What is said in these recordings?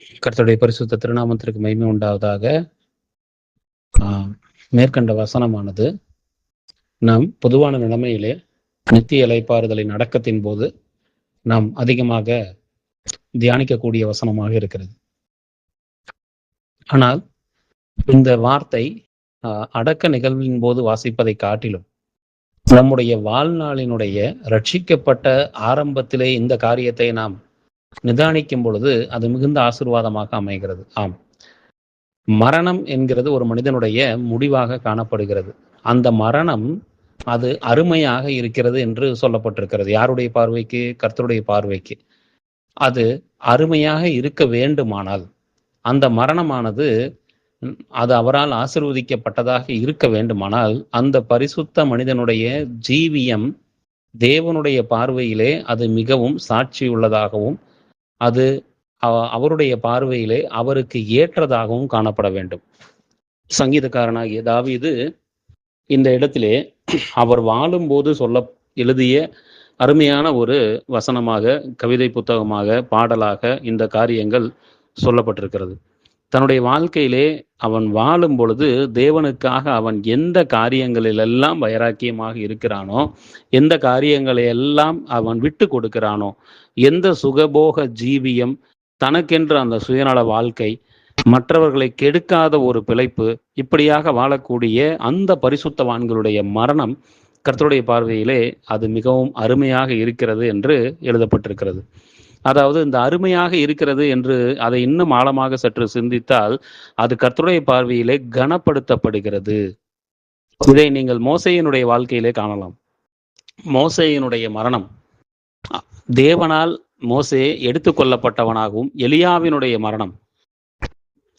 கர்த்தருடைய பரிசுத்த திருநாமத்திற்கு மகிமை உண்டாவதாக. மேற்கண்ட வசனமானது நாம் பொதுவான நிலைமையிலே நித்திய இலைப்பாறுதலின் அடக்கத்தின் போது நாம் அதிகமாக தியானிக்கக்கூடிய வசனமாக இருக்கிறது. ஆனால் இந்த வார்த்தை அடக்க நிகழ்வின் போது வாசிப்பதை காட்டிலும் நம்முடைய வாழ்நாளினுடைய ரட்சிக்கப்பட்ட ஆரம்பத்திலே இந்த காரியத்தை நாம் நிதானிக்கும் பொழுது அது மிகுந்த ஆசீர்வாதமாக அமைகிறது. ஆம், மரணம் என்கிறது ஒரு மனிதனுடைய முடிவாக காணப்படுகிறது. அந்த மரணம் அது அருமையாக இருக்கிறது என்று சொல்லப்பட்டிருக்கிறது. யாருடைய பார்வைக்கு? கர்த்தருடைய பார்வைக்கு. அது அருமையாக இருக்க வேண்டுமானால் அந்த மரணமானது அது அவரால் ஆசீர்வதிக்கப்பட்டதாக இருக்க வேண்டுமானால் அந்த பரிசுத்த மனிதனுடைய ஜீவியம் தேவனுடைய பார்வையிலே அது மிகவும் சாட்சியுள்ளதாகவும் அது அவருடைய பார்வையிலே அவருக்கு ஏற்றதாகவும் காணப்பட வேண்டும். சங்கீதக்காரனாகிய தாவீது இந்த இடத்திலே அவர் வாழும்போது எழுதிய அருமையான ஒரு வசனமாக, கவிதை புத்தகமாக, பாடலாக இந்த காரியங்கள் சொல்லப்பட்டிருக்கிறது. தன்னுடைய வாழ்க்கையிலே அவன் வாழும் பொழுது தேவனுக்காக அவன் எந்த காரியங்களிலெல்லாம் வைராக்கியமாக இருக்கிறானோ, எந்த காரியங்களையெல்லாம் அவன் விட்டு கொடுக்கிறானோ, எந்த சுகபோக ஜீவியம், தனக்கென்ற அந்த சுயநல வாழ்க்கை, மற்றவர்களை கெடுக்காத ஒரு பிழைப்பு, இப்படியாக வாழக்கூடிய அந்த பரிசுத்தவான்களுடைய மரணம் கர்த்தருடைய பார்வையிலே அது மிகவும் அருமையாக இருக்கிறது என்று எழுதப்பட்டிருக்கிறது. அதாவது இந்த அருமையாக இருக்கிறது என்று அதை இன்னும் ஆழமாக சற்று சிந்தித்தால் அது கர்த்தருடைய பார்வையிலே கனப்படுத்தப்படுகிறது. இதை நீங்கள் மோசேயினுடைய வாழ்க்கையிலே காணலாம். மோசேயினுடைய மரணம் தேவனால் மோசே எடுத்துக்கொள்ளப்பட்டவனாகவும், எலியாவினுடைய மரணம்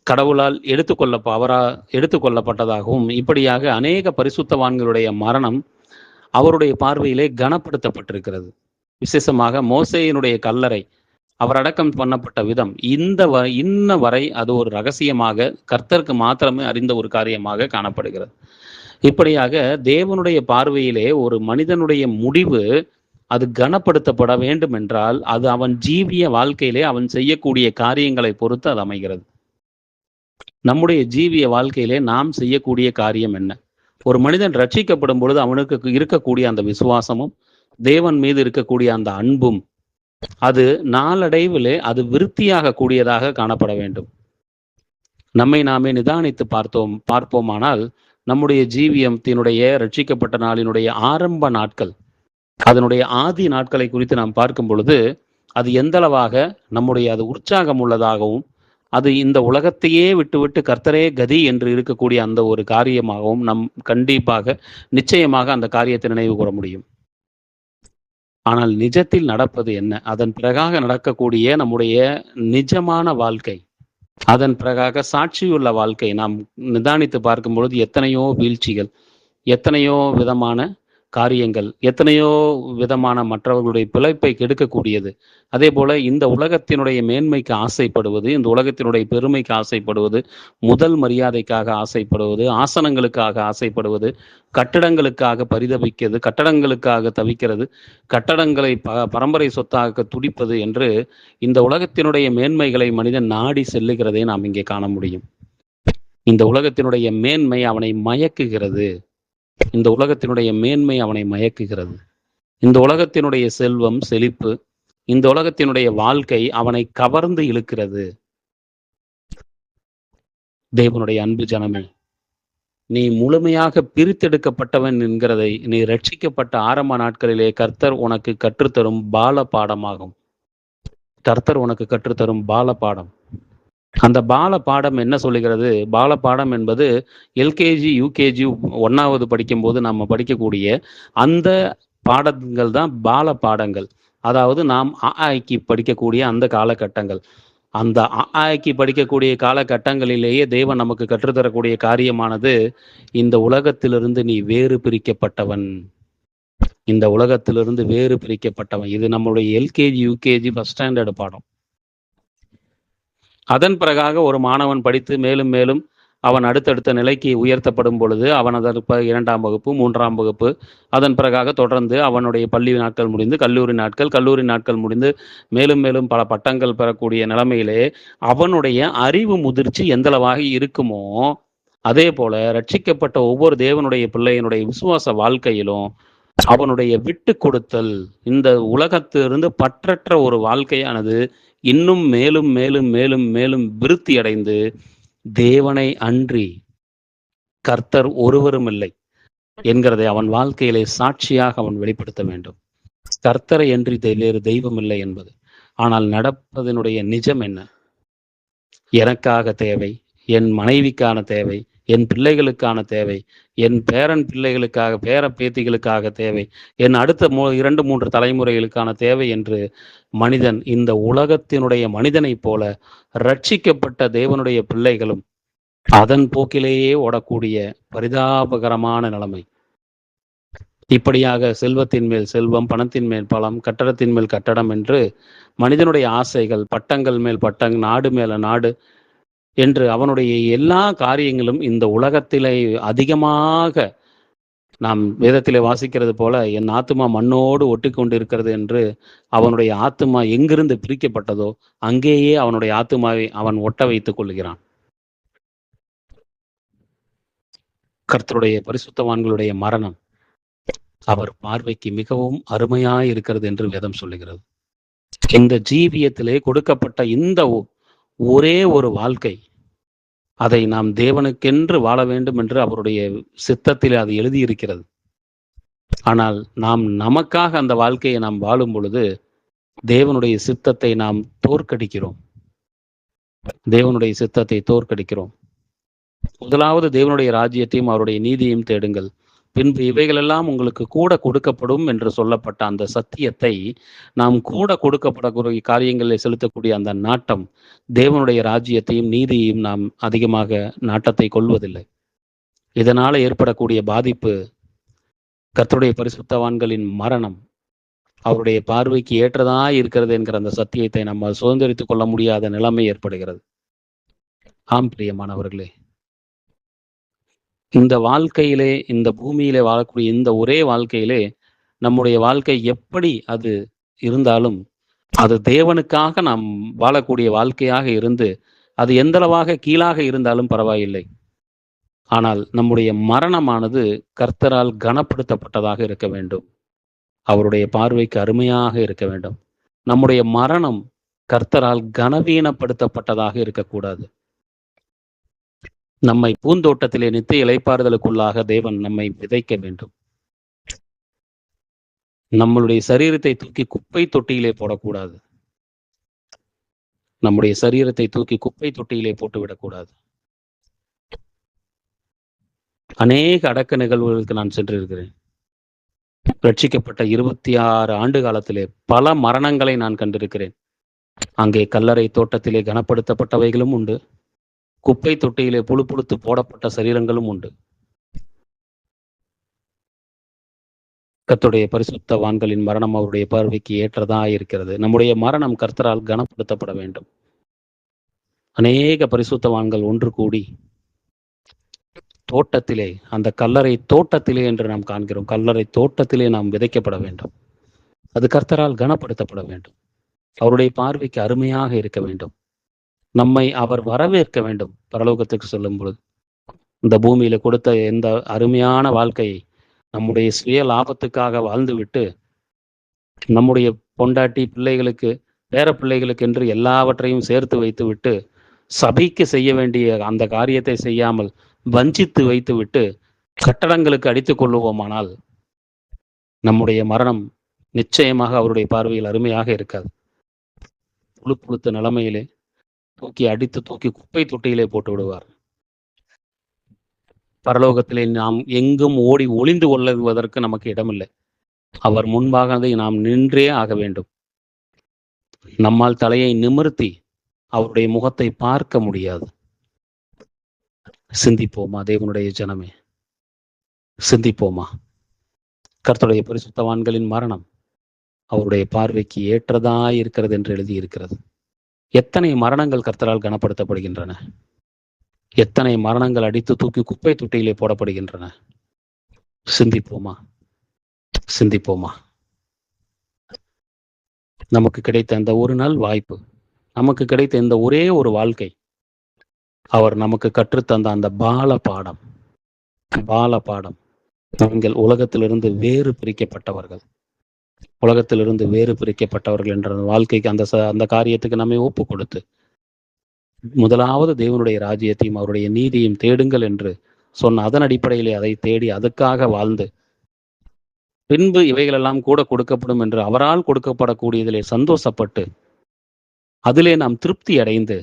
கடவுளால் எடுத்துக்கொள்ளப்பட்டதாகவும், இப்படியாக அநேக பரிசுத்தவான்களுடைய மரணம் அவருடைய பார்வையிலே கனப்படுத்தப்பட்டிருக்கிறது. விசேஷமாக மோசேயினுடைய கல்லறை அவர் அடக்கம் பண்ணப்பட்ட விதம் இன்ன வரை அது ஒரு ரகசியமாக கர்த்தருக்கு மாத்திரமே அறிந்த ஒரு காரியமாக காணப்படுகிறது. இப்படியாக தேவனுடைய பார்வையிலே ஒரு மனிதனுடைய முடிவு அது கனப்படுத்தப்பட வேண்டும் என்றால் அது அவன் ஜீவிய வாழ்க்கையிலே அவன் செய்யக்கூடிய காரியங்களை பொறுத்து அது அமைகிறது. நம்முடைய ஜீவிய வாழ்க்கையிலே நாம் செய்யக்கூடிய காரியம் என்ன? ஒரு மனிதன் ரட்சிக்கப்படும் பொழுது அவனுக்கு இருக்கக்கூடிய அந்த விசுவாசமும் தேவன் மீது இருக்கக்கூடிய அந்த அன்பும் அது நாளடைவிலே அது விருத்தியாக கூடியதாக காணப்பட வேண்டும். நம்மை நாமே நிதானித்து பார்ப்போமானால் நம்முடைய ஜீவியத்தினுடைய ரட்சிக்கப்பட்ட நாளினுடைய ஆரம்ப நாட்கள், அதனுடைய ஆதி நாட்களை குறித்து நாம் பார்க்கும் பொழுது அது எந்தளவாக நம்முடைய அது உற்சாகம் உள்ளதாகவும், அது இந்த உலகத்தையே விட்டு கர்த்தரே கதி என்று இருக்கக்கூடிய அந்த ஒரு காரியமாகவும் நம் கண்டிப்பாக நிச்சயமாக அந்த காரியத்தை நினைவு கூற முடியும். ஆனால் நிஜத்தில் நடப்பது என்ன? அதன் பிறகாக நடக்கக்கூடிய நம்முடைய நிஜமான வாழ்க்கை, அதன் பிறகாக சாட்சியுள்ள வாழ்க்கை நாம் நிதானித்து பார்க்கும் பொழுது எத்தனையோ வீழ்ச்சிகள், எத்தனையோ விதமான காரியங்கள், எத்தனையோ விதமான மற்றவர்களுடைய பிழைப்பை கெடுக்கக்கூடியது. அதே போல இந்த உலகத்தினுடைய மேன்மைக்கு ஆசைப்படுவது, இந்த உலகத்தினுடைய பெருமைக்கு ஆசைப்படுவது, முதல் மரியாதைக்காக ஆசைப்படுவது, ஆசனங்களுக்காக ஆசைப்படுவது, கட்டடங்களுக்காக பரிதவிக்கிறது, கட்டடங்களுக்காக தவிக்கிறது, கட்டடங்களை பரம்பரை சொத்தாக துடிப்பது என்று இந்த உலகத்தினுடைய மேன்மைகளை மனிதன் நாடி செல்லுகிறதை நாம் இங்கே காண முடியும். இந்த உலகத்தினுடைய மேன்மை அவனை மயக்குகிறது. இந்த உலகத்தினுடைய மேன்மை அவனை மயக்குகிறது. இந்த உலகத்தினுடைய செல்வம், செழிப்பு, இந்த உலகத்தினுடைய வாழ்க்கை அவனை கவர்ந்து இழுக்கிறது. தேவனுடைய அன்பு ஜனமே, நீ முழுமையாக பிரித்தெடுக்கப்பட்டவன் என்கிறதை நீ ரட்சிக்கப்பட்ட ஆரம்ப நாட்களிலே கர்த்தர் உனக்கு கற்றுத்தரும் பால பாடமாகும். கர்த்தர் உனக்கு கற்றுத்தரும் பால பாடம். அந்த பால பாடம் என்ன சொல்லுகிறது? பால பாடம் என்பது எல்கேஜி, யூகேஜி 1வது படிக்கும்போது நம்ம படிக்கக்கூடிய அந்த பாடங்கள் தான் பால பாடங்கள். அதாவது நாம் அஆஇக்கு படிக்கக்கூடிய அந்த காலகட்டங்கள். அந்த அஆஇக்கு படிக்கக்கூடிய காலகட்டங்களிலேயே தேவன் நமக்கு கற்றுத்தரக்கூடிய காரியமானது, இந்த உலகத்திலிருந்து நீ வேறு பிரிக்கப்பட்டவன், இந்த உலகத்திலிருந்து வேறு பிரிக்கப்பட்டவன். இது நம்மளுடைய எல்கேஜி, யூகேஜி 1st ஸ்டாண்டர்ட் பாடம். அதன் பிறகாக ஒரு மாணவன் படித்து மேலும் மேலும் அவன் அடுத்தடுத்த நிலைக்கு உயர்த்தப்படும் பொழுது அவன் அதற்கு 2ஆம் வகுப்பு, 3ஆம் வகுப்பு, அதன் பிறகாக தொடர்ந்து அவனுடைய பள்ளி நாட்கள் முடிந்து கல்லூரி நாட்கள் முடிந்து மேலும் மேலும் பல பட்டங்கள் பெறக்கூடிய நிலைமையிலே அவனுடைய அறிவு முதிர்ச்சி எந்தளவாக இருக்குமோ, அதே போல ரட்சிக்கப்பட்ட ஒவ்வொரு தேவனுடைய பிள்ளையினுடைய விசுவாச வாழ்க்கையிலும் அவனுடைய விட்டு கொடுத்தல், இந்த உலகத்திலிருந்து பற்றற்ற ஒரு வாழ்க்கையானது இன்னும் மேலும் மேலும் மேலும் மேலும் விருத்தி அடைந்து தேவனை அன்றி கர்த்தர் ஒருவரும் இல்லை என்கிறதை அவன் வாழ்க்கையிலே சாட்சியாக அவன் வெளிப்படுத்த வேண்டும். கர்த்தரை அன்றி வேறு தெய்வம் இல்லை என்பது. ஆனால் நடப்பதனுடைய நிஜம் என்ன? எனக்காக தேவை, என் மனைவிக்கான தேவை, என் பிள்ளைகளுக்கான தேவை, என் பேரன் பிள்ளைகளுக்காக, பேர பேத்திகளுக்காக தேவை, என் அடுத்த 2-3 தலைமுறைகளுக்கான தேவை என்று மனிதன், இந்த உலகத்தினுடைய மனிதனைப் போல ரட்சிக்கப்பட்ட தேவனுடைய பிள்ளைகளும் அதன் போக்கிலேயே ஓடக்கூடிய பரிதாபகரமான நிலைமை. இப்படியாக செல்வத்தின் மேல் செல்வம், பணத்தின் மேல் பலம், கட்டடத்தின் மேல் கட்டடம் என்று மனிதனுடைய ஆசைகள், பட்டங்கள் மேல் பட்டம், நாடு மேல நாடு என்று அவனுடைய எல்லா காரியங்களும் இந்த உலகத்திலே அதிகமாக நாம் வேதத்திலே வாசிக்கிறது போல என் ஆத்துமா மண்ணோடு ஒட்டி கொண்டிருக்கிறது என்று அவனுடைய ஆத்துமா எங்கிருந்து பிரிக்கப்பட்டதோ அங்கேயே அவனுடைய ஆத்துமாவை அவன் ஒட்ட வைத்துக் கொள்கிறான். கர்த்தருடைய பரிசுத்தவான்களுடைய மரணம் அவர் பார்வைக்கு மிகவும் அருமையாய் இருக்கிறது என்று வேதம் சொல்லுகிறது. இந்த ஜீவியத்திலே கொடுக்கப்பட்ட இந்த ஒரே ஒரு வாழ்க்கை, அதை நாம் தேவனுக்கென்று வாழ வேண்டும் என்று அவருடைய சித்தத்தில் அது எழுதியிருக்கிறது. ஆனால் நாம் நமக்காக அந்த வாழ்க்கையை நாம் வாழும் பொழுது தேவனுடைய சித்தத்தை நாம் தோற்கடிக்கிறோம். தேவனுடைய சித்தத்தை தோற்கடிக்கிறோம். முதலாவது தேவனுடைய ராஜ்யத்தையும் அவருடைய நீதியையும் தேடுங்கள், பின்பு இவைகளெல்லாம் உங்களுக்கு கூட கொடுக்கப்படும் என்று சொல்லப்பட்ட அந்த சத்தியத்தை நாம் கூட கொடுக்கப்படக்கூடிய காரியங்களில் செலுத்தக்கூடிய அந்த நாட்டம், தேவனுடைய ராஜ்யத்தையும் நீதியையும் நாம் அதிகமாக நாட்டத்தை கொள்வதில்லை. இதனால் ஏற்படக்கூடிய பாதிப்பு, கர்த்தருடைய பரிசுத்தவான்களின் மரணம் அவருடைய பார்வைக்கு ஏற்றதா இருக்கிறது என்கிற அந்த சத்தியத்தை நம்ம சுதந்திரித்துக் கொள்ள முடியாத நிலைமை ஏற்படுகிறது. ஆம் பிரியமானவர்களே, இந்த வாழ்க்கையிலே, இந்த பூமியிலே வாழக்கூடிய இந்த ஒரே வாழ்க்கையிலே நம்முடைய வாழ்க்கை எப்படி அது இருந்தாலும் அது தேவனுக்காக நாம் வாழக்கூடிய வாழ்க்கையாக இருந்து அது எந்தளவாக கீழாக இருந்தாலும் பரவாயில்லை. ஆனால் நம்முடைய மரணமானது கர்த்தரால் கனப்படுத்தப்பட்டதாக இருக்க வேண்டும். அவருடைய பார்வைக்கு அருமையாக இருக்க வேண்டும். நம்முடைய மரணம் கர்த்தரால் கனவீனப்படுத்தப்பட்டதாக இருக்கக்கூடாது. நம்மை பூந்தோட்டத்திலே நித்திய இளைப்பாறுதலுக்குள்ளாக தேவன் நம்மை விதைக்க வேண்டும். நம்மளுடைய சரீரத்தை தூக்கி குப்பை தொட்டியிலே போடக்கூடாது. நம்முடைய சரீரத்தை தூக்கி குப்பை தொட்டியிலே போட்டுவிடக்கூடாது. அநேக அடக்க நிகழ்வுகளுக்கு நான் சென்றிருக்கிறேன். ரட்சிக்கப்பட்ட 26 ஆண்டு காலத்திலே பல மரணங்களை நான் கண்டிருக்கிறேன். அங்கே கல்லறை தோட்டத்திலே கனப்படுத்தப்பட்டவைகளும் உண்டு, குப்பை தொட்டியிலே புழுப்புழுத்து போடப்பட்ட சரீரங்களும் உண்டு. கர்த்தருடைய பரிசுத்தவான்களின் மரணம் அவருடைய பார்வைக்கு ஏற்றதா இருக்கிறது. நம்முடைய மரணம் கர்த்தரால் கனப்படுத்தப்பட வேண்டும். அநேக பரிசுத்தவான்கள் ஒன்று கூடி தோட்டத்திலே, அந்த கல்லறை தோட்டத்திலே என்று நாம் காண்கிறோம், கல்லறை தோட்டத்திலே நாம் விதைக்கப்பட வேண்டும். அது கர்த்தரால் கனப்படுத்தப்பட வேண்டும். அவருடைய பார்வைக்கு அருமையாக இருக்க வேண்டும். நம்மை அவர் வரவேற்க வேண்டும். பரலோகத்துக்கு சொல்லும் பொழுது இந்த பூமியில கொடுத்த எந்த அருமையான வாழ்க்கையை நம்முடைய சுய லாபத்துக்காக வாழ்ந்துவிட்டு, நம்முடைய பொண்டாட்டி பிள்ளைகளுக்கு, பேர பிள்ளைகளுக்கு என்று எல்லாவற்றையும் சேர்த்து வைத்து விட்டு, சபைக்கு செய்ய வேண்டிய அந்த காரியத்தை செய்யாமல் வஞ்சித்து வைத்துவிட்டு கட்டடங்களுக்கு அடித்துக் கொள்ளுவோமானால் நம்முடைய மரணம் நிச்சயமாக அவருடைய பார்வையில் அருமையாக இருக்காது. புழுப்புழுத்த நிலைமையிலே தூக்கி குப்பை தொட்டியிலே போட்டு விடுவார். பரலோகத்திலே நாம் எங்கும் ஓடி ஒளிந்து கொள்ளுவதற்கு நமக்கு இடமில்லை. அவர் முன்பாக நாம் நின்றே ஆக வேண்டும். நம்மால் தலையை நிமிர்த்தி அவருடைய முகத்தை பார்க்க முடியாது. சிந்திப்போமா தேவனுடைய ஜனமே, சிந்திப்போமா. கர்த்தருடைய பரிசுத்தவான்களின் மரணம் அவருடைய பார்வைக்கு ஏற்றதாய் இருக்கிறது என்று எழுதியிருக்கிறது. எத்தனை மரணங்கள் கர்த்தரால் கனப்படுத்தப்படுகின்றன. எத்தனை மரணங்கள் அடித்து தூக்கி குப்பை தொட்டியிலே போடப்படுகின்றன. சிந்திப்போமா? சிந்திப்போமா? நமக்கு கிடைத்த இந்த ஒரு நாள் வாய்ப்பு, நமக்கு கிடைத்த இந்த ஒரே ஒரு வாழ்க்கை, அவர் நமக்கு கற்றுத்தந்த அந்த பால பாடம். நீங்கள் உலகத்திலிருந்து வேறு பிரிக்கப்பட்டவர்கள், உலகத்திலிருந்து வேறு பிரிக்கப்பட்டவர்கள் என்ற வாழ்க்கைக்கு அந்த காரியத்துக்கு நம்மை ஒப்பு கொடுத்து, முதலாவது தேவனுடைய ராஜ்யத்தையும் அவருடைய நீதியையும் தேடுங்கள் என்று சொன்ன அதன் அடிப்படையிலே அதை தேடி அதுக்காக வாழ்ந்து, பின்பு இவைகளெல்லாம் கூட கொடுக்கப்படும் என்று அவரால் கொடுக்கப்படக்கூடியதிலே சந்தோஷப்பட்டு, அதிலே நாம் திருப்தி அடைந்து,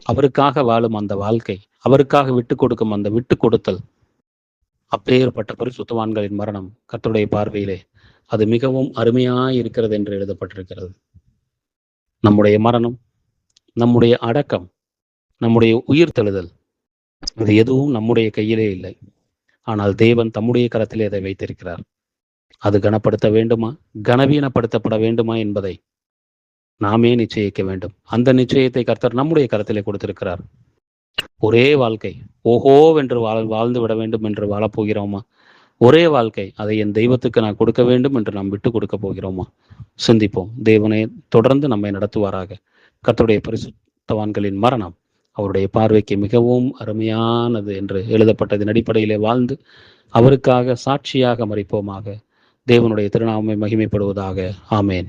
அவருக்காக வாழும் அந்த வாழ்க்கை, அவருக்காக விட்டு கொடுக்கும் அந்த விட்டு கொடுத்தல், அப்பேற்பட்ட பரிசுத்தவான்களின் மரணம் கர்த்தருடைய பார்வையிலே அது மிகவும் அருமையாய் இருக்கிறது என்று எழுதப்பட்டிருக்கிறது. நம்முடைய மரணம், நம்முடைய அடக்கம், நம்முடைய உயிர் தெழுதல், அது எதுவும் நம்முடைய கையிலே இல்லை. ஆனால் தேவன் தம்முடைய கரத்திலே அதை வைத்திருக்கிறார். அது கனப்படுத்த வேண்டுமா, கனவீனப்படுத்தப்பட வேண்டுமா என்பதை நாமே நிச்சயிக்க வேண்டும். அந்த நிச்சயத்தை கர்த்தர் நம்முடைய கரத்திலே கொடுத்திருக்கிறார். ஒரே வாழ்க்கை, ஓஹோவென்று வாழ்ந்து விட வேண்டும் என்று வாழப்போகிறோமா? ஒரே வாழ்க்கை, அதை என் தெய்வத்துக்கு நான் கொடுக்க வேண்டும் என்று நாம் விட்டு கொடுக்க போகிறோமா? சிந்திப்போம். தேவனே தொடர்ந்து நம்மை நடத்துவாராக. கர்த்தருடைய பரிசுத்தவான்களின் மரணம் அவருடைய பார்வைக்கு மிகவும் அருமையானது என்று எழுதப்பட்டதின் அடிப்படையிலே வாழ்ந்து அவருக்காக சாட்சியாக மரிப்போமாக. தேவனுடைய திருநாமமே மகிமைப்படுவதாக. ஆமேன்.